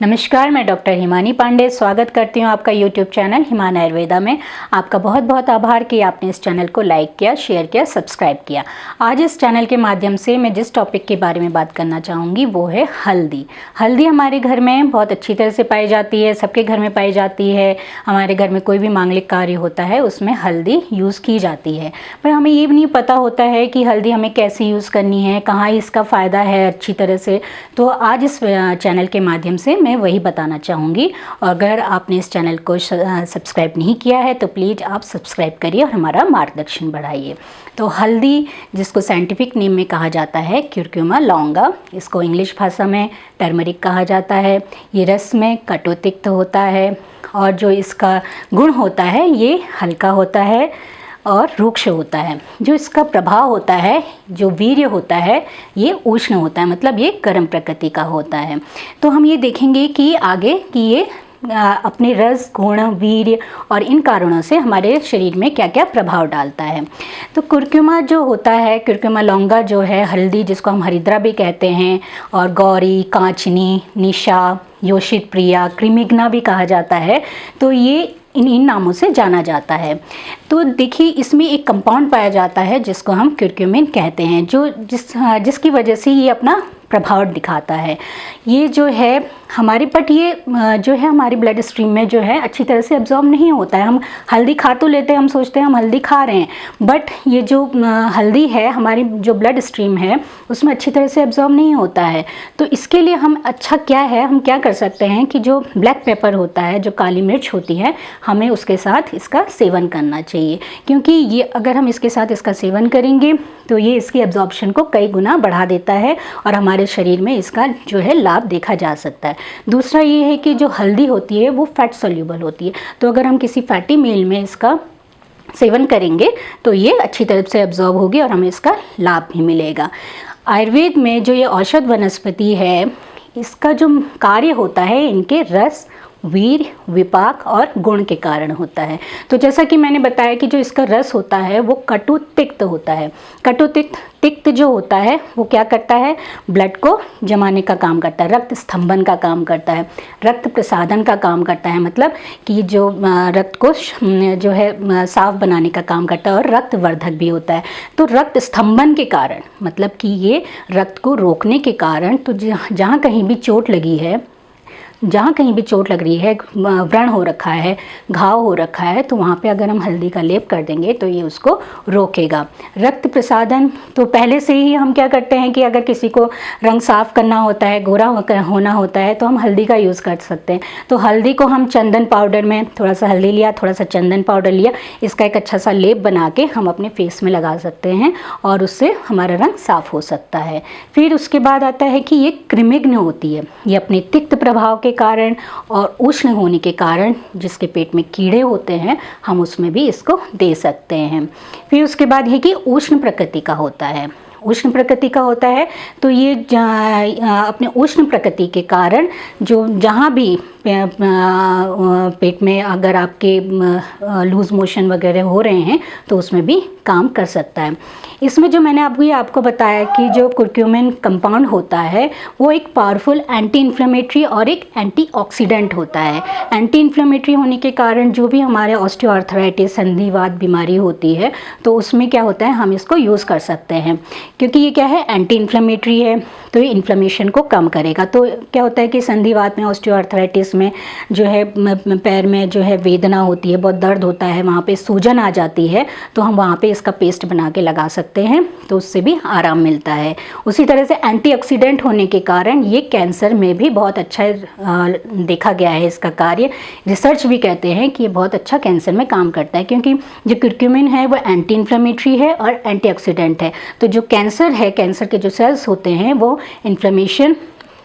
नमस्कार, मैं डॉक्टर हिमानी पांडे स्वागत करती हूँ आपका यूट्यूब चैनल हिमान आयुर्वेदा में। आपका बहुत बहुत आभार कि आपने इस चैनल को लाइक किया, शेयर किया, सब्सक्राइब किया। आज इस चैनल के माध्यम से मैं जिस टॉपिक के बारे में बात करना चाहूँगी वो है हल्दी। हल्दी हमारे घर में बहुत अच्छी तरह से पाई जाती है, सबके घर में पाई जाती है। हमारे घर में कोई भी मांगलिक कार्य होता है उसमें हल्दी यूज़ की जाती है, पर हमें ये भी नहीं पता होता है कि हल्दी हमें कैसे यूज़ करनी है, कहाँ इसका फ़ायदा है अच्छी तरह से। तो आज इस चैनल के माध्यम से मैं वही बताना चाहूँगी। और अगर आपने इस चैनल को सब्सक्राइब नहीं किया है तो प्लीज़ आप सब्सक्राइब करिए और हमारा मार्गदर्शन बढ़ाइए। तो हल्दी, जिसको साइंटिफिक नेम में कहा जाता है क्यूरक्यूमा लौंगा, इसको इंग्लिश भाषा में टर्मरिक कहा जाता है। ये रस में कटुतिक्त होता है और जो इसका गुण होता है ये हल्का होता है और रुक्ष होता है। जो इसका प्रभाव होता है, जो वीर्य होता है, ये उष्ण होता है, मतलब ये गर्म प्रकृति का होता है। तो हम ये देखेंगे कि आगे कि ये अपने रस, गुण, वीर्य और इन कारणों से हमारे शरीर में क्या क्या प्रभाव डालता है। तो कुरक्युमा जो होता है, कुरक्युमा लौंगा जो है, हल्दी जिसको हम हरिद्रा भी कहते हैं, और गौरी, कांचनी, निशा, योषित प्रिया, क्रिमिग्ना भी कहा जाता है। तो ये इन नामों से जाना जाता है। तो देखिए, इसमें एक कंपाउंड पाया जाता है जिसको हम क्यूरक्यूमिन कहते हैं, जिसकी वजह से ये अपना प्रभाव दिखाता है। ये जो है हमारे ये जो है हमारी ब्लड स्ट्रीम में जो है अच्छी तरह से एब्जॉर्ब नहीं होता है। हम हल्दी खा तो लेते हैं, हम सोचते हैं हम हल्दी खा रहे हैं, बट ये जो हल्दी है हमारी जो ब्लड स्ट्रीम है उसमें अच्छी तरह से एब्जॉर्ब नहीं होता है। तो इसके लिए हम अच्छा क्या है, हम क्या कर सकते हैं कि जो ब्लैक पेपर होता है, जो काली मिर्च होती है, हमें उसके साथ इसका सेवन करना चाहिए। क्योंकि ये अगर हम इसके साथ इसका सेवन करेंगे तो ये इसकी एब्जॉर्प्शन को कई गुना बढ़ा देता है और हमारे शरीर में इसका जो है लाभ देखा जा सकता है। दूसरा ये है कि जो हल्दी होती है वो फैट सोल्यूबल होती है। तो अगर हम किसी फैटी मील में इसका सेवन करेंगे तो ये अच्छी तरह से एब्जॉर्ब होगी और हमें इसका लाभ भी मिलेगा। आयुर्वेद में जो ये औषध वनस्पति है, इसका जो कार्य होता है इनके रस, वीर, विपाक और गुण के कारण होता है। तो जैसा कि मैंने बताया कि जो इसका रस होता है वो कटु तिक्त होता है। कटु तिक्त जो होता है वो क्या करता है, ब्लड को जमाने का काम करता है, रक्त स्तंभन का काम करता है, रक्त प्रसादन का काम करता है, मतलब कि जो रक्त को जो है साफ बनाने का काम करता है, और रक्त वर्धक भी होता है। तो रक्त स्तंभन के कारण, मतलब कि ये रक्त को रोकने के कारण, तो जहाँ कहीं भी चोट लगी है, जहाँ कहीं भी चोट लग रही है, व्रण हो रखा है, घाव हो रखा है, तो वहाँ पे अगर हम हल्दी का लेप कर देंगे तो ये उसको रोकेगा। रक्त प्रसादन, तो पहले से ही हम क्या करते हैं कि अगर किसी को रंग साफ करना होता है, गोरा होना होता है, तो हम हल्दी का यूज़ कर सकते हैं। तो हल्दी को हम चंदन पाउडर में, थोड़ा सा हल्दी लिया, थोड़ा सा चंदन पाउडर लिया, इसका एक अच्छा सा लेप बना के हम अपने फेस में लगा सकते हैं और उससे हमारा रंग साफ हो सकता है। फिर उसके बाद आता है कि ये क्रिमिग्न होती है, ये अपने तिक्त प्रभाव के कारण और उष्ण होने के कारण, जिसके पेट में कीड़े होते हैं, हम उसमें भी इसको दे सकते हैं। फिर उसके बाद है कि उष्ण प्रकृति का होता है। उष्ण प्रकृति का होता है तो ये अपने उष्ण प्रकृति के कारण जो जहाँ भी पेट में अगर आपके लूज़ मोशन वगैरह हो रहे हैं तो उसमें भी काम कर सकता है। इसमें जो मैंने अभी आपको बताया कि जो कुरक्यूमिन कंपाउंड होता है वो एक पावरफुल एंटी इन्फ्लेमेटरी और एक एंटीऑक्सीडेंट होता है। एंटी इन्फ्लेमेटरी होने के कारण जो भी हमारे ऑस्टियोआर्थराइटिस, संधिवात बीमारी होती है तो उसमें क्या होता है, हम इसको यूज़ कर सकते हैं, क्योंकि ये क्या है, एंटी इन्फ्लेमेटरी है, तो ये इन्फ्लेमेशन को कम करेगा। तो क्या होता है कि संधिवात में, ऑस्टियोआर्थराइटिस में जो है पैर में जो है वेदना होती है, बहुत दर्द होता है, वहाँ पे सूजन आ जाती है, तो हम वहाँ पे इसका पेस्ट बना के लगा सकते हैं, तो उससे भी आराम मिलता है। उसी तरह से एंटीऑक्सीडेंट होने के कारण ये कैंसर में भी बहुत अच्छा देखा गया है इसका कार्य। रिसर्च भी कहते हैं कि ये बहुत अच्छा कैंसर में काम करता है, क्योंकि जो कुरक्यूमिन है वो एंटी इन्फ्लेमेटरी है और एंटीऑक्सीडेंट है। तो जो कैंसर है, कैंसर के जो सेल्स होते हैं वो इन्फ्लेमेशन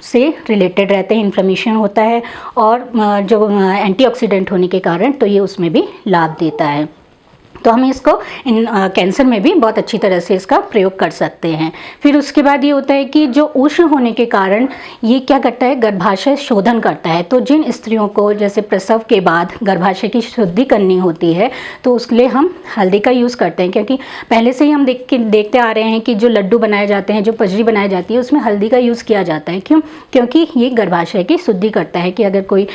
से रिलेटेड रहते हैं, इन्फ्लेमेशन होता है, और जो एंटीऑक्सीडेंट होने के कारण तो ये उसमें भी लाभ देता है। तो हम इसको इन कैंसर में भी बहुत अच्छी तरह से इसका प्रयोग कर सकते हैं। फिर उसके बाद ये होता है कि जो उष्ण होने के कारण ये क्या करता है, गर्भाशय शोधन करता है। तो जिन स्त्रियों को जैसे प्रसव के बाद गर्भाशय की शुद्धि करनी होती है तो उसके लिए हम हल्दी का यूज़ करते हैं, क्योंकि पहले से ही हम देखते आ रहे हैं कि जो लड्डू बनाए जाते हैं, जो पजरी बनाई जाती है, उसमें हल्दी का यूज़ किया जाता है। क्यों? क्योंकि ये गर्भाशय की शुद्धि करता है कि अगर कोई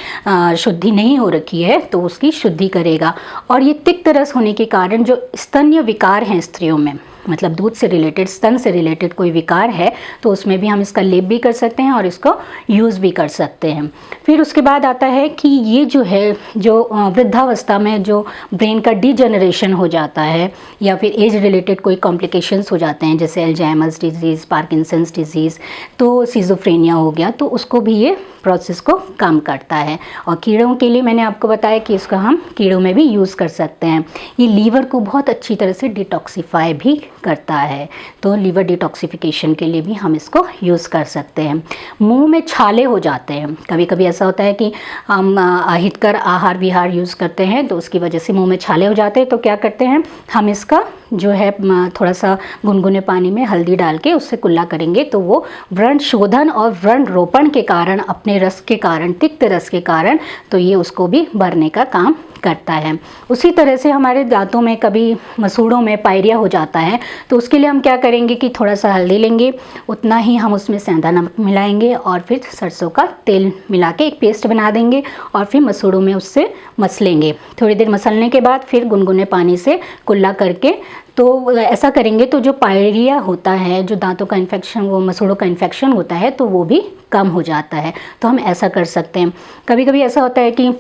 शुद्धि नहीं हो रखी है तो उसकी शुद्धि करेगा। और ये तिक्त रस होने के कारण जो स्तन्य विकार हैं स्त्रियों में, मतलब दूध से रिलेटेड, स्तन से रिलेटेड कोई विकार है तो उसमें भी हम इसका लेप भी कर सकते हैं और इसको यूज़ भी कर सकते हैं। फिर उसके बाद आता है कि ये जो है, जो वृद्धावस्था में जो ब्रेन का डिजेनरेशन हो जाता है या फिर एज रिलेटेड कोई कॉम्प्लिकेशंस हो जाते हैं, जैसे अल्जाइमर्स डिजीज़, पार्किंसंस डिजीज़, तो सिज़ोफ्रेनिया हो गया, तो उसको भी ये प्रोसेस को कम करता है। और कीड़ों के लिए मैंने आपको बताया कि इसका हम कीड़ों में भी यूज़ कर सकते हैं। ये लीवर को बहुत अच्छी तरह से डिटॉक्सिफाई भी करता है, तो लीवर डिटॉक्सिफिकेशन के लिए भी हम इसको यूज़ कर सकते हैं। मुंह में छाले हो जाते हैं, कभी कभी ऐसा होता है कि हम अहितकर आहार विहार यूज़ करते हैं तो उसकी वजह से मुंह में छाले हो जाते हैं, तो क्या करते हैं हम इसका जो है थोड़ा सा गुनगुने पानी में हल्दी डाल के उससे कुल्ला करेंगे तो वो व्रण शोधन और व्रण रोपण के कारण, अपने रस के कारण, तिक्त रस के कारण, तो ये उसको भी भरने का काम करता है। उसी तरह से हमारे दांतों में कभी मसूड़ों में पायरिया हो जाता है तो उसके लिए हम क्या करेंगे कि थोड़ा सा हल्दी लेंगे, उतना ही हम उसमें सेंधा नमक मिलाएंगे और फिर सरसों का तेल मिला के एक पेस्ट बना देंगे और फिर मसूड़ों में उससे मसलेंगे। थोड़ी देर मसलने के बाद फिर गुनगुने पानी से कुल्ला करके, तो ऐसा करेंगे तो जो पायरिया होता है, जो दांतों का इन्फेक्शन, वो मसूड़ों का इन्फेक्शन होता है, तो वो भी कम हो जाता है। तो हम ऐसा कर सकते हैं। कभी कभी ऐसा होता है कि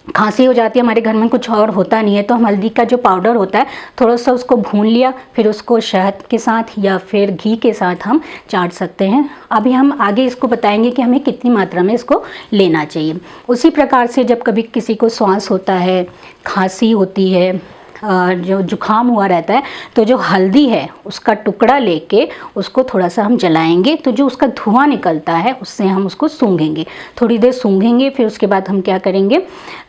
खांसी हो जाती है, हमारे घर में कुछ और होता नहीं है, तो हम हल्दी का जो पाउडर होता है थोड़ा सा उसको भून लिया, फिर उसको शहद के साथ या फिर घी के साथ हम चाट सकते हैं। अभी हम आगे इसको बताएंगे कि हमें कितनी मात्रा में इसको लेना चाहिए। उसी प्रकार से जब कभी किसी को श्वास होता है, खांसी होती है, जो जुखाम हुआ रहता है, तो जो हल्दी है उसका टुकड़ा लेके उसको थोड़ा सा हम जलाएंगे, तो जो उसका धुआं निकलता है उससे हम उसको सूंघेंगे, थोड़ी देर सूंघेंगे। फिर उसके बाद हम क्या करेंगे,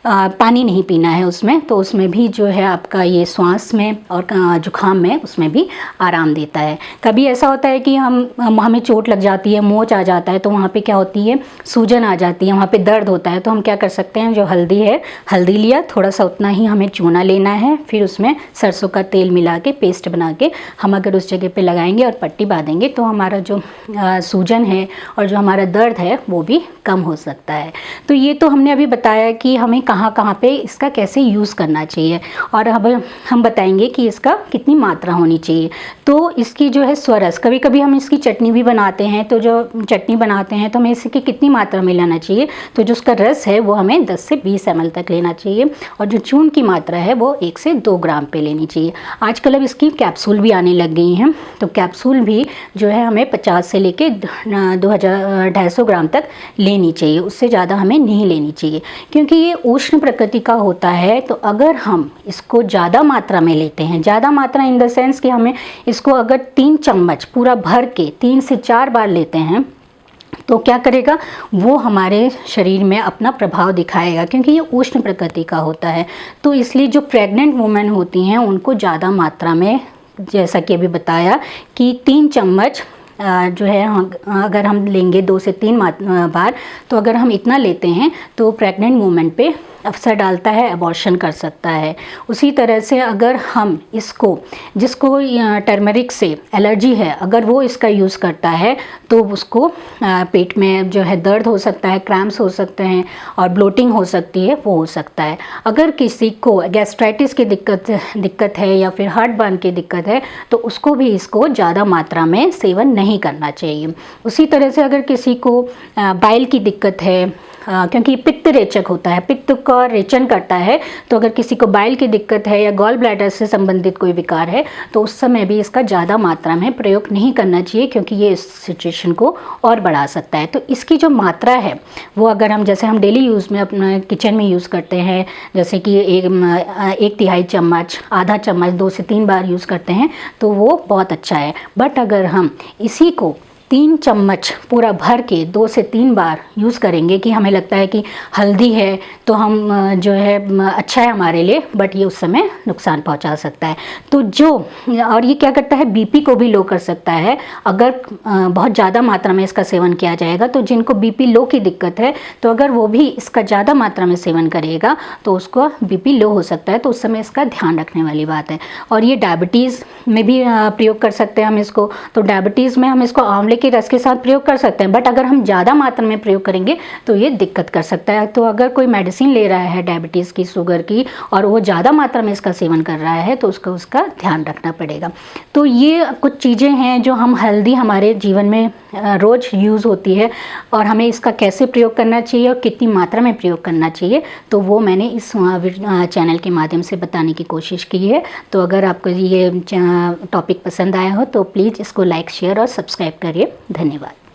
पानी नहीं पीना है उसमें, तो उसमें भी जो है आपका ये श्वास में और जुखाम में उसमें भी आराम देता है। कभी ऐसा होता है कि हमें चोट लग जाती है, मोच आ जाता है, तो वहाँ पे क्या होती है, सूजन आ जाती है, वहाँ पे दर्द होता है, तो हम क्या कर सकते हैं, जो हल्दी है, हल्दी लिया, थोड़ा सा उतना ही हमें चूना लेना है, फिर उसमें सरसों का तेल मिला के पेस्ट बना के हम अगर उस जगह पे लगाएंगे और पट्टी बांधेंगे तो हमारा जो सूजन है और जो हमारा दर्द है वो भी कम हो सकता है। तो ये तो हमने अभी बताया कि हमें कहाँ कहाँ पे इसका कैसे यूज़ करना चाहिए, और अब हम बताएंगे कि इसका कितनी मात्रा होनी चाहिए। तो इसकी जो है स्वरस, कभी कभी हम इसकी चटनी भी बनाते हैं, तो जो चटनी बनाते हैं तो हमें इसकी कितनी मात्रा में लेना चाहिए, तो जो उसका रस है वो हमें 10 से 20 ml तक लेना चाहिए, और जो चूर्ण की मात्रा है वो 1 से 2 ग्राम पे लेनी चाहिए। आजकल अब इसकी कैप्सूल भी आने लग गई हैं, तो कैप्सूल भी जो है हमें 50 से लेके 250 ग्राम तक लेनी चाहिए, उससे ज़्यादा हमें नहीं लेनी चाहिए, क्योंकि ये उष्ण प्रकृति का होता है। तो अगर हम इसको ज़्यादा मात्रा में लेते हैं, ज़्यादा मात्रा इन द सेंस कि हमें इसको अगर 3 चम्मच पूरा भर के 3 से 4 बार लेते हैं तो क्या करेगा, वो हमारे शरीर में अपना प्रभाव दिखाएगा, क्योंकि ये उष्ण प्रकृति का होता है। तो इसलिए जो प्रेग्नेंट वुमेन होती हैं उनको ज़्यादा मात्रा में, जैसा कि अभी बताया कि 3 चम्मच जो है अगर हम लेंगे 2 से 3 बार, तो अगर हम इतना लेते हैं तो प्रेग्नेंट वुमेन पे असर डालता है, अबॉर्शन कर सकता है। उसी तरह से अगर हम इसको, जिसको टर्मरिक से एलर्जी है, अगर वो इसका यूज़ करता है तो उसको पेट में जो है दर्द हो सकता है, क्रैम्प्स हो सकते हैं और ब्लोटिंग हो सकती है, वो हो सकता है। अगर किसी को गैस्ट्राइटिस की दिक्कत है या फिर हार्ट बर्न की दिक्कत है तो उसको भी इसको ज़्यादा मात्रा में सेवन नहीं करना चाहिए। उसी तरह से अगर किसी को बाइल की दिक्कत है, क्योंकि पित्त रेचक होता है, पित्त का रेचन करता है, तो अगर किसी को बाइल की दिक्कत है या गॉल ब्लैडर से संबंधित कोई विकार है तो उस समय भी इसका ज़्यादा मात्रा में प्रयोग नहीं करना चाहिए, क्योंकि ये इस सिचुएशन को और बढ़ा सकता है। तो इसकी जो मात्रा है वो अगर हम, जैसे हम डेली यूज़ में अपना किचन में यूज़ करते हैं, जैसे कि 1/3 चम्मच, आधा चम्मच 2 से 3 बार यूज़ करते हैं, तो वो बहुत अच्छा है। बट अगर हम इसी को 3 चम्मच पूरा भर के 2 से 3 बार यूज़ करेंगे कि हमें लगता है कि हल्दी है तो हम जो है अच्छा है हमारे लिए, बट ये उस समय नुकसान पहुंचा सकता है। तो जो और ये क्या करता है, बीपी को भी लो कर सकता है अगर बहुत ज़्यादा मात्रा में इसका सेवन किया जाएगा। तो जिनको बीपी लो की दिक्कत है तो अगर वो भी इसका ज़्यादा मात्रा में सेवन करेगा तो उसको बीपी लो हो सकता है, तो उस समय इसका ध्यान रखने वाली बात है। और ये डायबिटीज़ में भी प्रयोग कर सकते हैं हम इसको। तो डायबिटीज़ में हम इसको आंवले के रस के साथ प्रयोग कर सकते हैं, बट अगर हम ज़्यादा मात्रा में प्रयोग करेंगे तो ये दिक्कत कर सकता है। तो अगर कोई मेडिसिन ले रहा है डायबिटीज़ की, शुगर की, और वो ज़्यादा मात्रा में इसका सेवन कर रहा है तो उसका ध्यान रखना पड़ेगा। तो ये कुछ चीज़ें हैं जो हम हल्दी हमारे जीवन में रोज़ यूज़ होती है, और हमें इसका कैसे प्रयोग करना चाहिए और कितनी मात्रा में प्रयोग करना चाहिए, तो वो मैंने इस चैनल के माध्यम से बताने की कोशिश की है। तो अगर आपको ये टॉपिक पसंद आया हो तो प्लीज़ इसको लाइक, शेयर और सब्सक्राइब करिए। धन्यवाद।